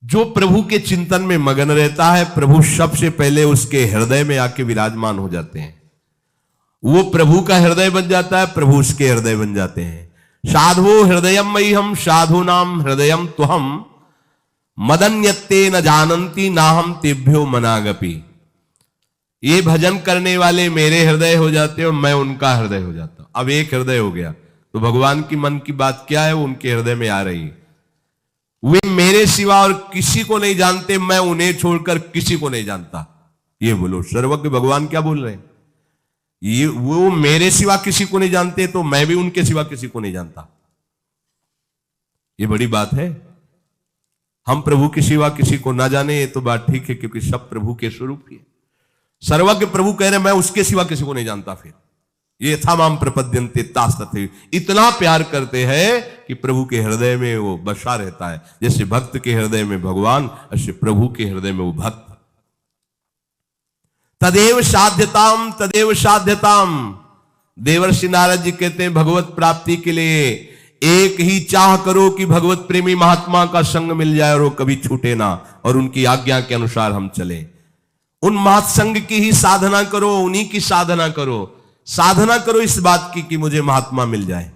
जो प्रभु के चिंतन में मगन रहता है, प्रभु सबसे पहले उसके हृदय में आके विराजमान हो जाते हैं। वो प्रभु का हृदय बन जाता है, प्रभु उसके हृदय बन जाते हैं। साधो हृदयम मई हम साधु नाम हृदयम तो हम मदन्यत्ते न जानंती ना हम तेभ्यो मनागपि। ये भजन करने वाले मेरे हृदय हो जाते हैं और मैं उनका हृदय हो जाता हूं। अब एक हृदय हो गया तो भगवान की मन की बात क्या है, वो उनके हृदय में आ रही है। वे मेरे सिवा और किसी को नहीं जानते, मैं उन्हें छोड़कर किसी को नहीं जानता। ये बोलो, सर्वज्ञ भगवान क्या बोल रहे हैं? ये वो मेरे सिवा किसी को नहीं जानते तो मैं भी उनके सिवा किसी को नहीं जानता। ये बड़ी बात है। हम प्रभु के सिवा किसी को ना जाने ये तो बात ठीक है, क्योंकि सब प्रभु के स्वरूप ही है। सर्वज्ञ प्रभु कह रहे मैं उसके सिवा किसी को नहीं जानता। फिर ये था माम प्रपद्यन्ते तास्तथे, इतना प्यार करते हैं कि प्रभु के हृदय में वो बसा रहता है। जैसे भक्त के हृदय में भगवान, ऐसे प्रभु के हृदय में वो भक्त। तदेव साध्यताम तदेव साध्यताम। देवर्षि नारद जी कहते हैं भगवत प्राप्ति के लिए एक ही चाह करो कि भगवत प्रेमी महात्मा का संग मिल जाए और वो कभी छूटे ना, और उनकी आज्ञा के अनुसार हम चलें। उन महात्संग की ही साधना करो, उन्हीं की साधना करो। साधना करो इस बात की कि मुझे महात्मा मिल जाए।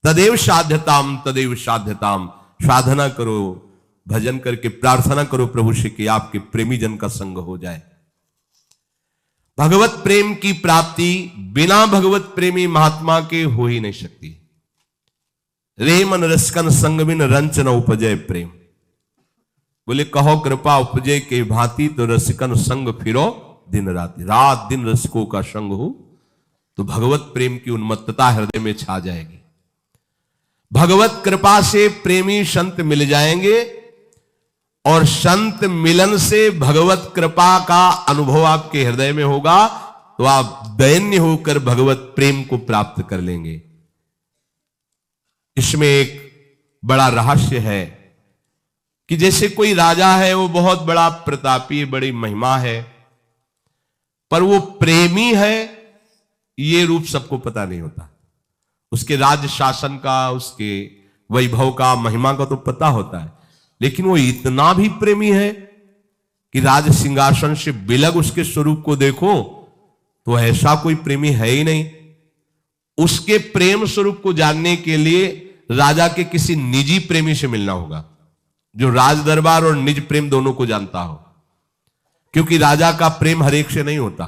तदेव साध्यताम तदेव साध्यताम। साधना करो, भजन करके प्रार्थना करो प्रभु से कि आपके प्रेमी जन का संग हो जाए। भगवत प्रेम की प्राप्ति बिना भगवत प्रेमी महात्मा के हो ही नहीं सकती। रे मन रसकन संग बिन रंच न उपजय प्रेम। बोले कहो कृपा उपजय के भांति, तो रसिकन संग फिरो दिन रात। रात दिन रसिकों का संग हो तो भगवत प्रेम की उन्मत्तता हृदय में छा जाएगी। भगवत कृपा से प्रेमी संत मिल जाएंगे और संत मिलन से भगवत कृपा का अनुभव आपके हृदय में होगा, तो आप दैन्य होकर भगवत प्रेम को प्राप्त कर लेंगे। इसमें एक बड़ा रहस्य है कि जैसे कोई राजा है, वो बहुत बड़ा प्रतापी, बड़ी महिमा है, पर वो प्रेमी है ये रूप सबको पता नहीं होता। उसके राज्य शासन का, उसके वैभव का, महिमा का तो पता होता है, लेकिन वो इतना भी प्रेमी है कि राज सिंहासन से बिलग उसके स्वरूप को देखो तो ऐसा कोई प्रेमी है ही नहीं। उसके प्रेम स्वरूप को जानने के लिए राजा के किसी निजी प्रेमी से मिलना होगा, जो राज दरबार और निज प्रेम दोनों को जानता हो। क्योंकि राजा का प्रेम हर एक से नहीं होता।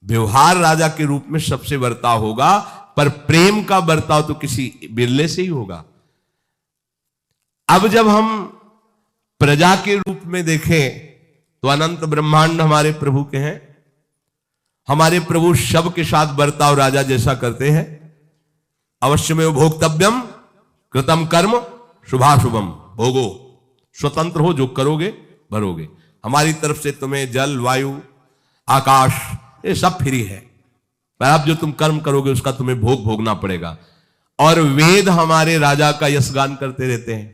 व्यवहार राजा के रूप में सबसे बर्ताव होगा, पर प्रेम का बर्ताव तो किसी बिरले से ही होगा। अब जब हम प्रजा के रूप में देखें तो अनंत ब्रह्मांड हमारे प्रभु के हैं। हमारे प्रभु सब के साथ बर्ताव राजा जैसा करते हैं। अवश्य में भोक्तव्यम कृतम कर्म शुभाशुभम भोगो। स्वतंत्र हो, जो करोगे भरोगे। हमारी तरफ से तुम्हें जल, वायु, आकाश ये सब फ्री है, पर अब जो तुम कर्म करोगे उसका तुम्हें भोग भोगना पड़ेगा। और वेद हमारे राजा का यशगान करते रहते हैं।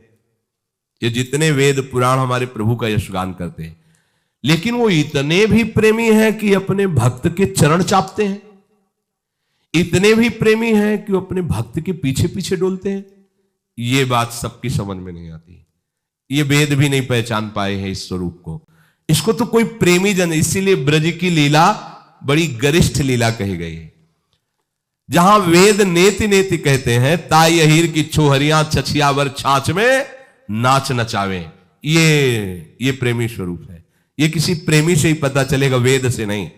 ये जितने वेद पुराण हमारे प्रभु का यशगान करते हैं, लेकिन वो इतने भी प्रेमी हैं कि अपने भक्त के चरण चापते हैं। इतने भी प्रेमी हैं कि वो अपने भक्त के पीछे पीछे डोलते हैं। ये बात सबकी समझ में नहीं आती। ये वेद भी नहीं पहचान पाए हैं इस स्वरूप को। इसको तो कोई प्रेमी जन, इसीलिए ब्रज की लीला बड़ी गरिष्ठ लीला कही गई है। जहां वेद नेति नेति कहते हैं, ताई अहीर की छोहरियां छछियावर छाछ में नाच नचावे। ये प्रेमी स्वरूप है। ये किसी प्रेमी से ही पता चलेगा, वेद से नहीं।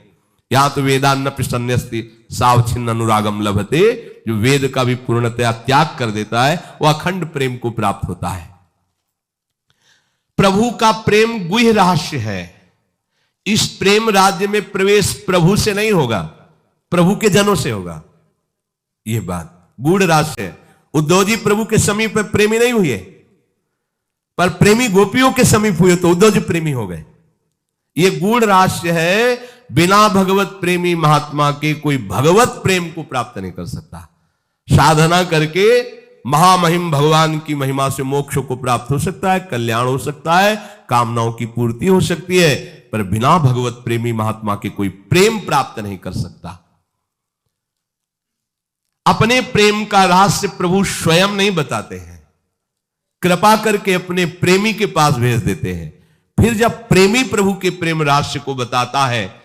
यहां तो वेदान्न प्रसन्नस्ति सावच्छिन्न अनुरागम लभते। जो वेद का भी पूर्णतया त्याग कर देता है वह अखंड प्रेम को प्राप्त होता है। प्रभु का प्रेम गुह्य रहस्य है। इस प्रेम राज्य में प्रवेश प्रभु से नहीं होगा, प्रभु के जनों से होगा। यह बात गूढ़ रहस्य है। उद्धव जी प्रभु के समीप प्रेमी नहीं हुए, पर प्रेमी गोपियों के समीप हुए तो उद्धव जी प्रेमी हो गए। यह गूढ़ रहस्य है। बिना भगवत प्रेमी महात्मा के कोई भगवत प्रेम को प्राप्त नहीं कर सकता। साधना करके महामहिम भगवान की महिमा से मोक्ष को प्राप्त हो सकता है, कल्याण हो सकता है, कामनाओं की पूर्ति हो सकती है, पर बिना भगवत प्रेमी महात्मा के कोई प्रेम प्राप्त नहीं कर सकता। अपने प्रेम का रहस्य प्रभु स्वयं नहीं बताते हैं, कृपा करके अपने प्रेमी के पास भेज देते हैं। फिर जब प्रेमी प्रभु के प्रेम रहस्य को बताता है